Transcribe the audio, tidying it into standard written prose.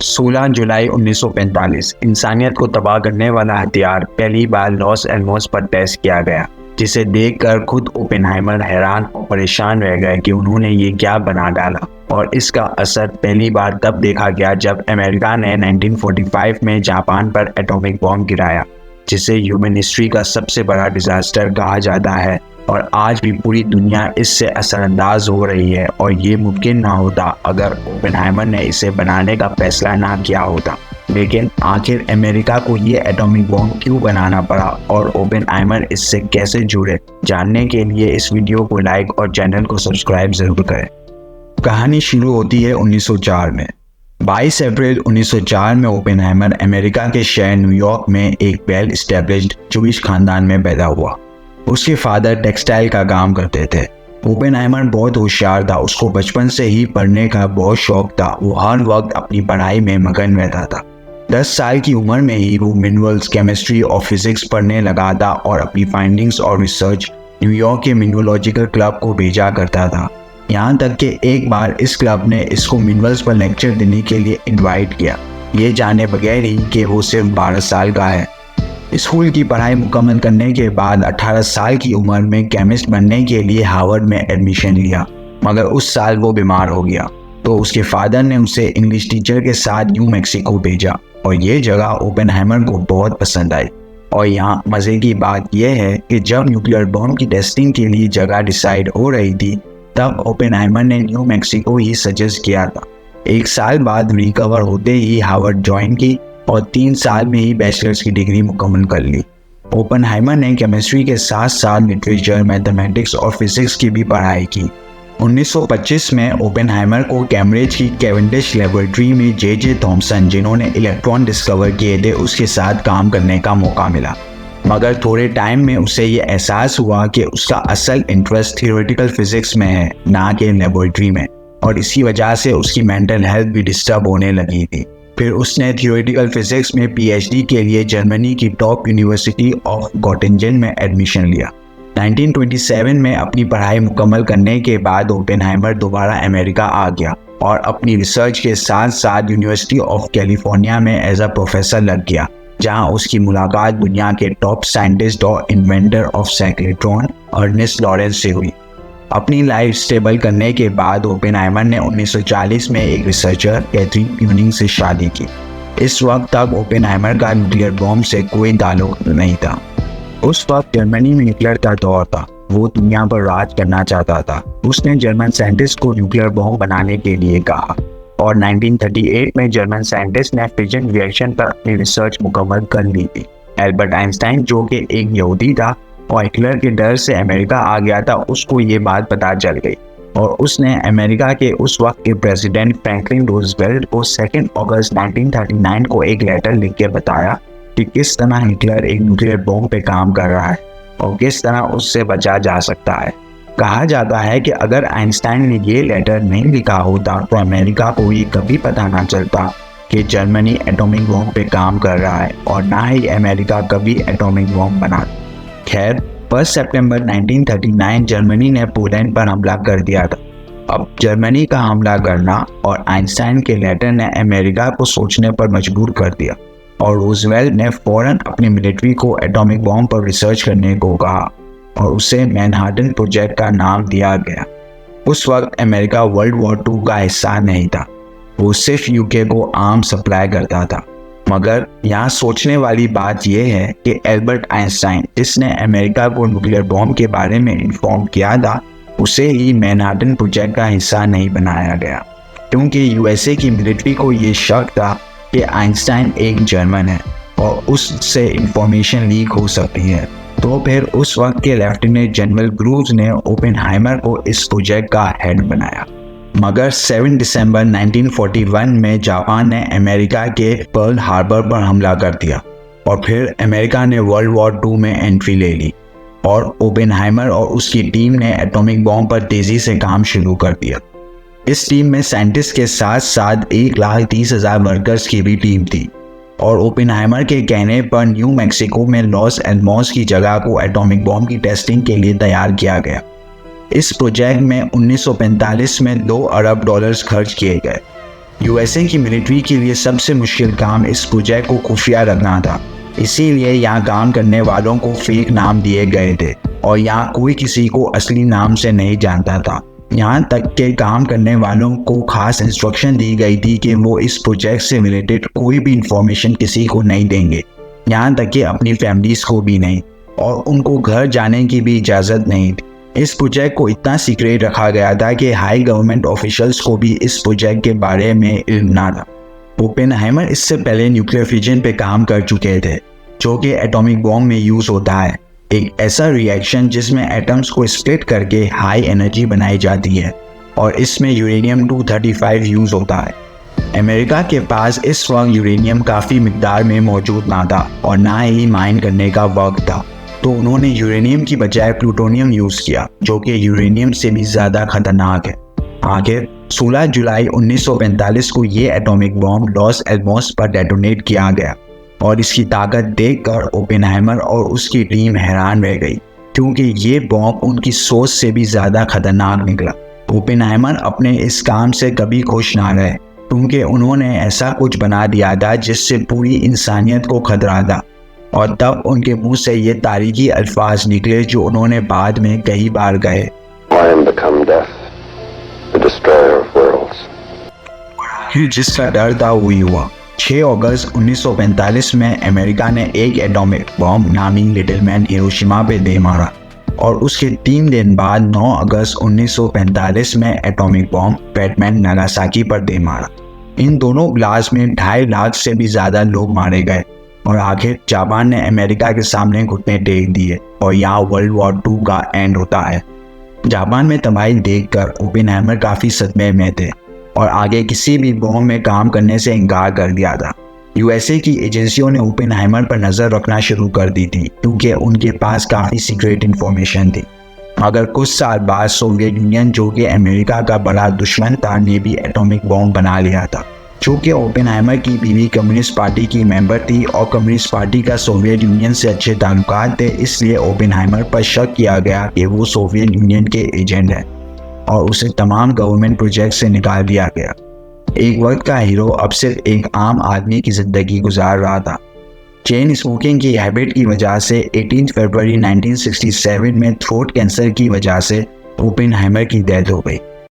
16 जुलाई 1945 इंसानियत को तबाह करने वाला हथियार पहली बार लॉस एलमोस पर टेस्ट किया गया, जिसे देखकर खुद ओपेनहाइमर हैरान और परेशान रह गए कि उन्होंने ये क्या बना डाला। और इसका असर पहली बार तब देखा गया जब अमेरिका ने 1945 में जापान पर एटॉमिक बॉम्ब गिराया, जिसे ह्यूमन हिस्ट्री का सबसे बड़ा डिजास्टर कहा जाता है। और आज भी पूरी दुनिया इससे असरअंदाज हो रही है, और ये मुमकिन ना होता अगर ओपेनहाइमर ने इसे बनाने का फैसला ना किया होता। लेकिन आखिर अमेरिका को ये एटॉमिक बॉम्ब क्यों बनाना पड़ा और ओपेनहाइमर इससे कैसे जुड़े, जानने के लिए इस वीडियो को लाइक और चैनल को सब्सक्राइब जरूर करें। कहानी शुरू होती है 1904 में। 22 अप्रैल 1904 में ओपेनहाइमर अमेरिका के शहर न्यूयॉर्क में एक वेल एस्टेब्लिश्ड जूइश खानदान में पैदा हुआ। उसके फादर टेक्सटाइल का काम करते थे। ओपेनहाइमर बहुत होशियार था, उसको बचपन से ही पढ़ने का बहुत शौक था। वो हर वक्त अपनी पढ़ाई में मगन रहता था। 10 साल की उम्र में ही वो मिनरल्स, केमिस्ट्री और फिजिक्स पढ़ने लगा था और अपनी फाइंडिंग्स और रिसर्च न्यूयॉर्क के मिनरोलॉजिकल क्लब को भेजा करता था। यहाँ तक कि एक बार इस क्लब ने इसको मिनरल्स पर लेक्चर देने के लिए इनवाइट किया, ये जाने बगैर ही कि वो सिर्फ 12 साल का है। स्कूल की पढ़ाई मुकम्मल करने के बाद 18 साल की उम्र में केमिस्ट बनने के लिए हार्वर्ड में एडमिशन लिया, मगर उस साल वो बीमार हो गया, तो उसके फादर ने उसे इंग्लिश टीचर के साथ न्यू मैक्सिको भेजा। और ये जगह ओपेनहाइमर को बहुत पसंद आई। और यहाँ मज़े की बात यह है कि जब न्यूक्लियर बॉम्ब की टेस्टिंग के लिए जगह डिसाइड हो रही थी, तब ओपेनहाइमर ने न्यू मैक्सिको ही सजेस्ट किया था। 1 साल बाद रिकवर होते ही हार्वर्ड ज्वाइन की और 3 साल में ही बैचलर्स की डिग्री मुकम्मल कर ली। ओपेनहाइमर ने केमिस्ट्री के साथ साथ लिटरेचर, मैथमेटिक्स और फिजिक्स की भी पढ़ाई की। 1925 में ओपेनहाइमर को कैम्ब्रिज की कैवेंडिश लेबोरेटरी में जे थॉमसन, जिन्होंने इलेक्ट्रॉन डिस्कवर किए थे, उसके साथ काम करने का मौका मिला। मगर थोड़े टाइम में उसे ये एहसास हुआ कि उसका असल इंटरेस्ट थियोरेटिकल फिजिक्स में है, ना कि लेबोरेटरी में, और इसी वजह से उसकी मेंटल हेल्थ भी डिस्टर्ब होने लगी थी। फिर उसने थियोरेटिकल फिजिक्स में पीएचडी के लिए जर्मनी की टॉप यूनिवर्सिटी ऑफ गोटिंजन में एडमिशन लिया। 1927 में अपनी पढ़ाई मुकम्मल करने के बाद ओपेनहाइमर दोबारा अमेरिका आ गया और अपनी रिसर्च के साथ साथ यूनिवर्सिटी ऑफ कैलिफोर्निया में एज अ प्रोफेसर लग गया, जहां उसकी मुलाकात दुनिया के टॉप साइंटिस्ट और inventor of cyclotron Ernest Lawrence से हुई। अपनी लाइफ स्टेबल करने के बाद ओपेनहाइमर ने 1940 में एक रिसर्चर कैथरीन ट्यूनिंग से शादी की। इस वक्त तक ओपेनहाइमर का न्यूक्लियर बॉम्ब से कोई ताल्लुक नहीं था। उस वक्त जर्मनी में हिटलर का दौर था, वो दुनिया पर राज करना चाहता था। उसने जर्मन साइंटिस्ट को न्यूक्लियर बॉम्ब बनाने के लिए कहा और 1938 में जर्मन साइंटिस्ट ने फिजन रिएक्शन पर अपनी रिसर्च मुकम्मल कर ली थी। एल्बर्ट आइंस्टाइन, जो कि एक यहूदी था और हिटलर के डर से अमेरिका आ गया था, उसको ये बात पता चल गई और उसने अमेरिका के उस वक्त के प्रेसिडेंट फ्रैंकलिन रूजवेल्ट को 2 अगस्त 1939 को एक लेटर लिख के बताया कि किस तरह हिटलर एक न्यूक्लियर बॉम्ब पे काम कर रहा है और किस तरह उससे बचा जा सकता है। कहा जाता है कि अगर आइंस्टाइन ने ये लेटर नहीं लिखा होता तो अमेरिका को ये कभी पता ना चलता कि जर्मनी एटॉमिक बॉम्ब पे काम कर रहा है, और ना ही अमेरिका कभी एटॉमिक बॉम्ब बना। खैर, 1 सितंबर 1939 जर्मनी ने पोलैंड पर हमला कर दिया था। अब जर्मनी का हमला करना और आइंस्टाइन के लेटर ने अमेरिका को सोचने पर मजबूर कर दिया, और रूजवेल्ट ने फौरन अपनी मिलिट्री को एटॉमिक बॉम्ब पर रिसर्च करने को कहा और उसे मैनहाटन प्रोजेक्ट का नाम दिया गया। उस वक्त अमेरिका वर्ल्ड वॉर 2 का हिस्सा नहीं था, वो सिर्फ यूके को आर्म सप्लाई करता था। मगर यहाँ सोचने वाली बात यह है कि एल्बर्ट आइंस्टाइन, जिसने अमेरिका को न्यूक्लियर बॉम्ब के बारे में इन्फॉर्म किया था, उसे ही मैनहाटन प्रोजेक्ट का हिस्सा नहीं बनाया गया, क्योंकि यूएसए की मिलिट्री को ये शक था कि आइंस्टाइन एक जर्मन है और उससे इंफॉर्मेशन लीक हो सकती है। तो फिर उस वक्त के लेफ्टिनेंट जनरल ग्रूव्स ने ओपेनहाइमर को इस प्रोजेक्ट का हेड बनाया। मगर 7 दिसंबर 1941 में जापान ने अमेरिका के पर्ल हार्बर पर हमला कर दिया और फिर अमेरिका ने वर्ल्ड वॉर 2 में एंट्री ले ली और ओपेनहाइमर और उसकी टीम ने एटॉमिक बॉम्ब पर तेजी से काम शुरू कर दिया। इस टीम में साइंटिस्ट के साथ साथ 1,30,000 वर्कर्स की भी टीम थी और ओपेनहाइमर के कहने पर न्यू मैक्सिको में लॉस एलमोस की जगह को एटॉमिक बॉम्ब की टेस्टिंग के लिए तैयार किया गया। इस प्रोजेक्ट में 1945 में $2 अरब खर्च किए गए। यूएसए की मिलिट्री के लिए सबसे मुश्किल काम इस प्रोजेक्ट को खुफिया रखना था, इसीलिए यहाँ काम करने वालों को फेक नाम दिए गए थे और यहाँ कोई किसी को असली नाम से नहीं जानता था। यहाँ तक के काम करने वालों को खास इंस्ट्रक्शन दी गई थी कि वो इस प्रोजेक्ट से रिलेटेड कोई भी इंफॉर्मेशन किसी को नहीं देंगे, यहाँ तक कि अपनी फैमिलीज को भी नहीं, और उनको घर जाने की भी इजाज़त नहीं थी। इस प्रोजेक्ट को इतना सीक्रेट रखा गया था कि हाई गवर्नमेंट ऑफिशियल्स को भी इस प्रोजेक्ट के बारे में इल्म ना था। ओपेनहाइमर इससे पहले न्यूक्लियर फिजन पे काम कर चुके थे, जो कि एटॉमिक बॉम्ब में यूज़ होता है, एक ऐसा रिएक्शन जिसमें एटम्स को स्प्लिट करके हाई एनर्जी बनाई जाती है, और इसमें यूरेनियम 235 यूज़ होता है। अमेरिका के पास इस वक्त यूरेनियम काफ़ी मिकदार में मौजूद ना था और ना ही माइन करने का वक्त था, तो उन्होंने यूरेनियम की बजाय प्लूटोनियम यूज़ किया, जो कि यूरेनियम से भी ज़्यादा खतरनाक है। आखिर 16 जुलाई 1945 को ये एटॉमिक बॉम्ब लॉस एलमोस पर डेटोनेट किया गया और इसकी ताकत देखकर ओपेनहाइमर और उसकी टीम हैरान रह गई, क्योंकि ये बॉम्ब उनकी सोच से भी ज़्यादा खतरनाक निकला। ओपेनहाइमर अपने इस काम से कभी खुश ना रहे, क्योंकि उन्होंने ऐसा कुछ बना दिया था जिससे पूरी इंसानियत को खतरा था, और तब उनके मुंह से ये तारीखी अल्फाज निकले जो उन्होंने बाद में कई बार कहे, जिसका डर था वही हुआ। 6 अगस्त 1945 में अमेरिका ने एक एटॉमिक बॉम्ब नामी लिटिल मैन हिरोशिमा पे दे मारा, और उसके 3 दिन बाद 9 अगस्त 1945 में atomic bomb fat man Nagasaki पर दे मारा। इन दोनों ब्लास्ट में 2.5 लाख से भी ज़्यादा लोग मारे गए, और आखिर जापान ने अमेरिका के सामने घुटने टेक दिए और यहाँ वर्ल्ड वॉर 2 का एंड होता है। जापान में तबाही देखकर ओपेनहाइमर काफ़ी सदमे में थे और आगे किसी भी बॉम्ब में काम करने से इनकार कर दिया था। यूएसए की एजेंसियों ने ओपेनहाइमर पर नज़र रखना शुरू कर दी थी, क्योंकि उनके पास काफ़ी सीक्रेट इन्फॉर्मेशन थी। मगर कुछ साल बाद सोवियत यूनियन, जो कि अमेरिका का बड़ा दुश्मन था, ने भी एटॉमिक बॉम्ब बना लिया था। चूँकि ओपेनहाइमर की बीवी कम्युनिस्ट पार्टी की मेंबर थी और कम्युनिस्ट पार्टी का सोवियत यूनियन से अच्छे ताल्लुकात थे, इसलिए ओपेनहाइमर पर शक किया गया कि वो सोवियत यूनियन के एजेंट हैं और उसे तमाम गवर्नमेंट प्रोजेक्ट से निकाल दिया गया। एक वक्त का हीरो अब सिर्फ एक आम आदमी की ज़िंदगी गुजार रहा था। चेन स्मोकिंग की हैबिट की वजह से 18 फरवरी 1967 में थ्रोट कैंसर की वजह से ओपेनहाइमर की डेथ हो गई।